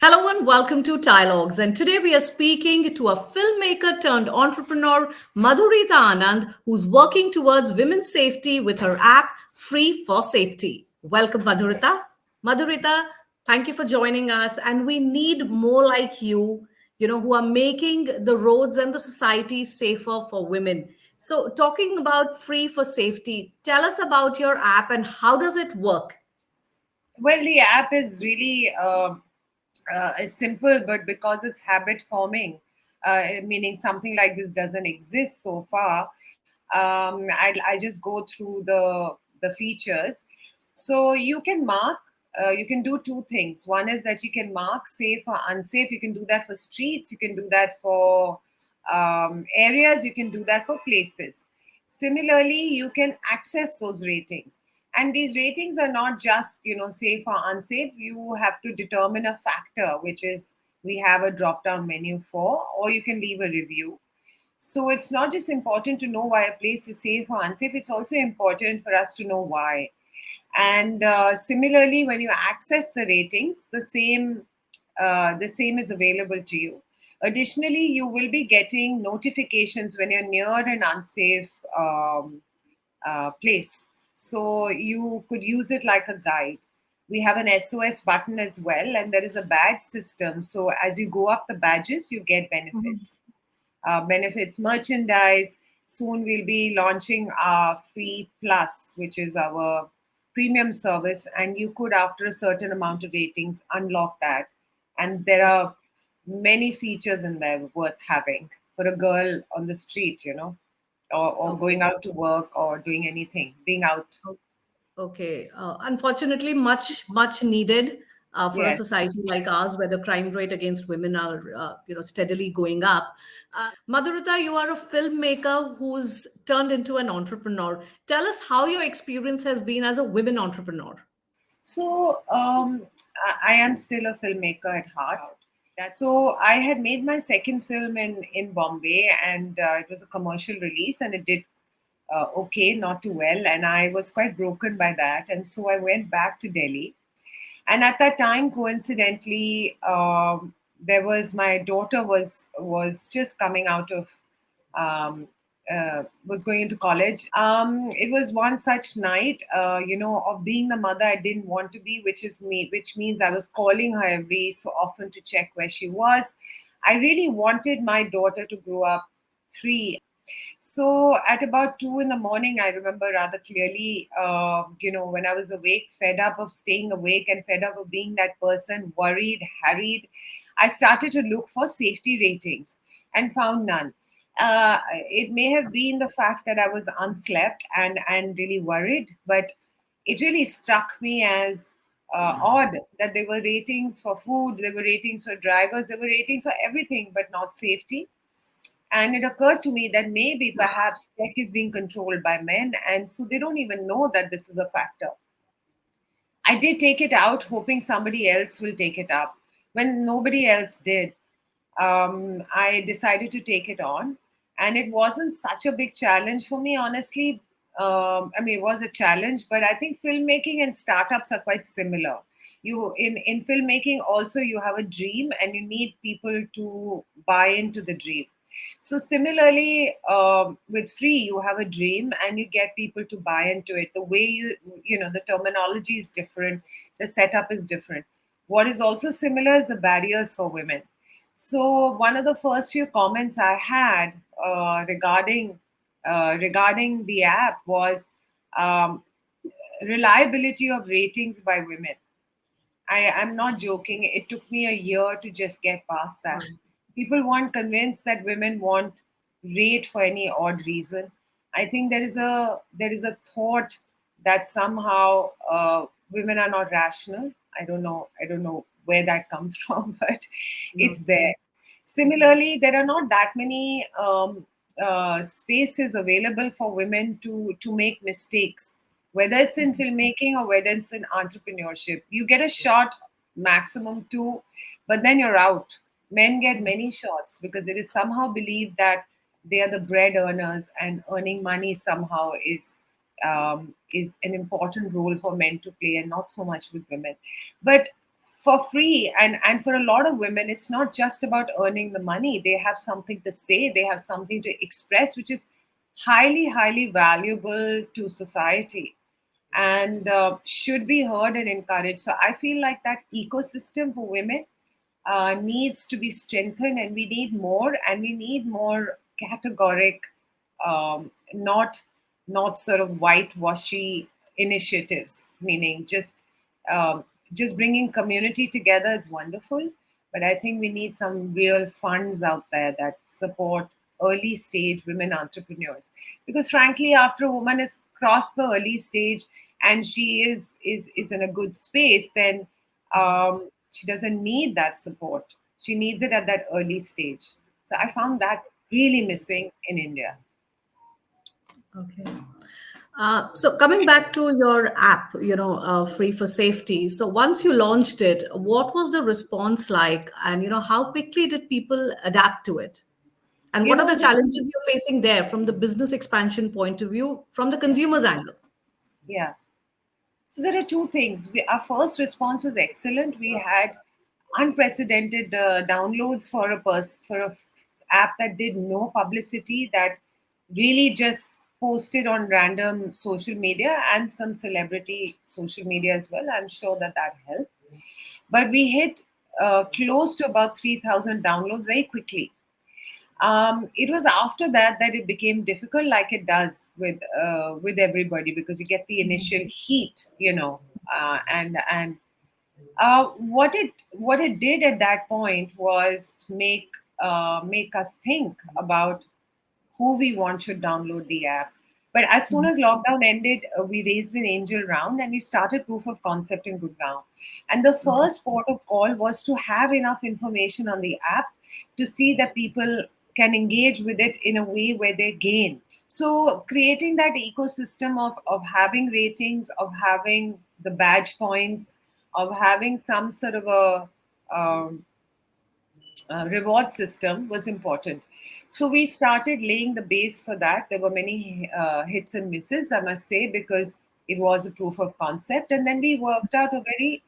Hello and welcome to TiElogues. And today we are speaking to a filmmaker turned entrepreneur, Madhurita Anand, who's working towards women's safety with her app, Free for Safety. Welcome, Madhurita. Madhurita, thank you for joining us. And we need more like you, who are making the roads and the society safer for women. So, talking about Free for Safety, tell us about your app and how does it work? Well, the app is really is simple, but because it's habit forming, meaning something like this doesn't exist so far, I just go through the features. So you can mark. You can do two things. One is that you can mark safe or unsafe. You can do that for streets. You can do that for areas. You can do that for places. Similarly, you can access those ratings, and these ratings are not just safe or unsafe. You have to determine a factor, which is we have a drop down menu for, or you can leave a review. So it's not just important to know why a place is safe or unsafe, it's also important for us to know why. And similarly, when you access the ratings, the same is available to you. Additionally, you will be getting notifications when you're near an unsafe place. So you could use it like a guide. We have an SOS button as well, and there is a badge system. So as you go up the badges, you get benefits, merchandise. Soon we'll be launching our Free Plus, which is our premium service, and you could, after a certain amount of ratings, unlock that. And there are many features in there worth having for a girl on the street, or Okay. going out to work or doing anything, being out. Okay. Unfortunately, much needed for a Yes. society like ours, where the crime rate against women are, steadily going up. Madhurita, you are a filmmaker who's turned into an entrepreneur. Tell us how your experience has been as a women entrepreneur. So I am still a filmmaker at heart. So I had made my second film in Bombay, and it was a commercial release, and it did okay, not too well, and I was quite broken by that, and so I went back to Delhi. And at that time, coincidentally, there was my daughter was just coming out of um, was going into college. It was one such night, of being the mother I didn't want to be, which means I was calling her every so often to check where she was. I really wanted my daughter to grow up free. So at about 2 in the morning, I remember rather clearly, when I was awake, fed up of staying awake and fed up of being that person, worried, harried, I started to look for safety ratings and found none. It may have been the fact that I was unslept and really worried, but it really struck me as odd that there were ratings for food, there were ratings for drivers, there were ratings for everything, but not safety. And it occurred to me that maybe perhaps tech is being controlled by men, and so they don't even know that this is a factor. I did take it out, hoping somebody else will take it up. When nobody else did, I decided to take it on. And it wasn't such a big challenge for me, honestly. I mean, it was a challenge, but I think filmmaking and startups are quite similar. In filmmaking, also you have a dream, and you need people to buy into the dream. So similarly, with Free, you have a dream and you get people to buy into it. The way the terminology is different, the setup is different. What is also similar is the barriers for women. So one of the first few comments I had regarding the app was um, reliability of ratings by women. I'm not joking. It took me a year to just get past that. People weren't convinced that women want rate for any odd reason. I think there is a thought that somehow women are not rational. I don't know where that comes from, but it's Yes. there. Similarly, there are not that many spaces available for women to make mistakes, whether it's in filmmaking or whether it's in entrepreneurship. You get a shot, maximum two, but then you're out. Men get many shots because it is somehow believed that they are the bread earners, and earning money somehow is an important role for men to play, and not so much with women. But for free. And for a lot of women, it's not just about earning the money. They have something to say, they have something to express, which is highly valuable to society, and should be heard and encouraged. So I feel like that ecosystem for women needs to be strengthened, and we need more categoric, not sort of whitewashy initiatives. Meaning um, just bringing community together is wonderful, but I think we need some real funds out there that support early stage women entrepreneurs. Because frankly, after a woman has crossed the early stage and she is in a good space, then she doesn't need that support. She needs it at that early stage. So I found that really missing in India. Okay. So coming back to your app, Free for Safety. So once you launched it, what was the response like, and how quickly did people adapt to it? And You what are know, the challenges you're facing there from the business expansion point of view, from the consumer's angle? yeah. So there are two things. Our first response was excellent. We had unprecedented downloads for a app that did no publicity, that really just posted on random social media and some celebrity social media as well. I'm sure that that helped. But we hit close to about 3,000 downloads very quickly. It was after that that it became difficult, like it does with everybody, because you get the initial heat, and what it did at that point was make us think about who we want should download the app. But as soon as lockdown ended, we raised an angel round and we started proof of concept in Gurgaon. And the first port of call was to have enough information on the app to see that people can engage with it in a way where they gain. So creating that ecosystem of having ratings, of having the badge points, of having some sort of a reward system was important. So we started laying the base for that. There were many hits and misses, I must say, because it was a proof of concept. And then we worked out a very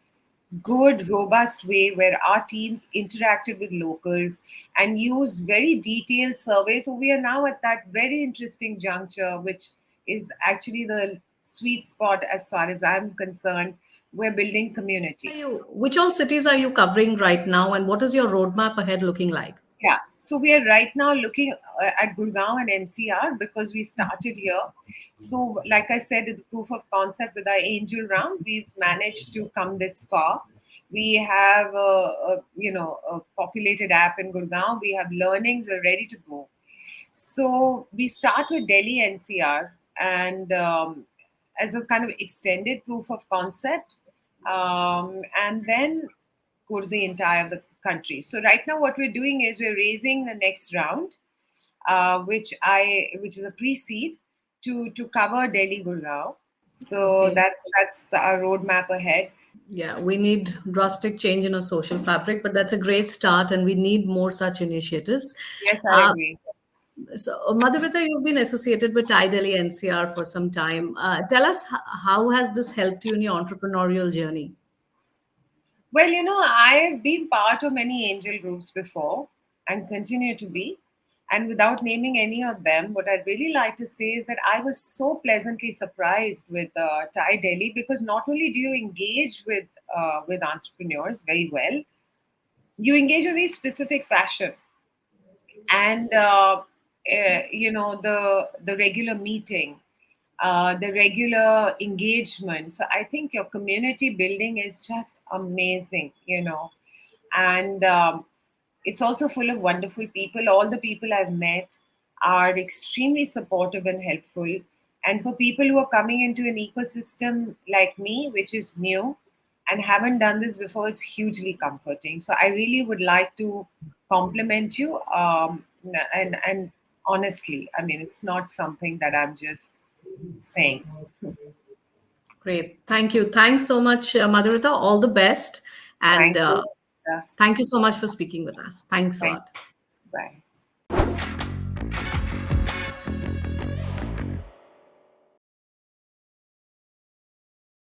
good, robust way where our teams interacted with locals and used very detailed surveys. So we are now at that very interesting juncture, which is actually the sweet spot as far as I'm concerned. We're building community. Which all cities are you covering right now, and what is your roadmap ahead looking like? Yeah, so we are right now looking at Gurgaon and NCR because we started here. So, like I said, the proof of concept with our angel round, we've managed to come this far. We have a populated app in Gurgaon. We have learnings. We're ready to go. So we start with Delhi NCR, and as a kind of extended proof of concept, and then go to the entire of the country. So right now, what we're doing is we're raising the next round, which is a pre-seed to cover Delhi Gurgaon. So Okay. that's our roadmap ahead. Yeah, we need drastic change in our social fabric, but that's a great start, and we need more such initiatives. Yes, I Uh, agree. Madhurita, you've been associated with Delhi NCR for some time. Tell us, how has this helped you in your entrepreneurial journey? Well, I've been part of many angel groups before and continue to be. And without naming any of them, what I'd really like to say is that I was so pleasantly surprised with Delhi, because not only do you engage with entrepreneurs very well, you engage in a very specific fashion, and the regular meeting, the regular engagement. So I think your community building is just amazing, and it's also full of wonderful people. All the people I've met are extremely supportive and helpful. And for people who are coming into an ecosystem like me, which is new and haven't done this before, it's hugely comforting. So I really would like to compliment you. And honestly, I mean, it's not something that I'm just saying. Great. Thank you. Thanks so much, Madhurita. All the best. And Thank you. Uh, thank you so much for speaking with us. Thanks a Thank lot. you. Bye.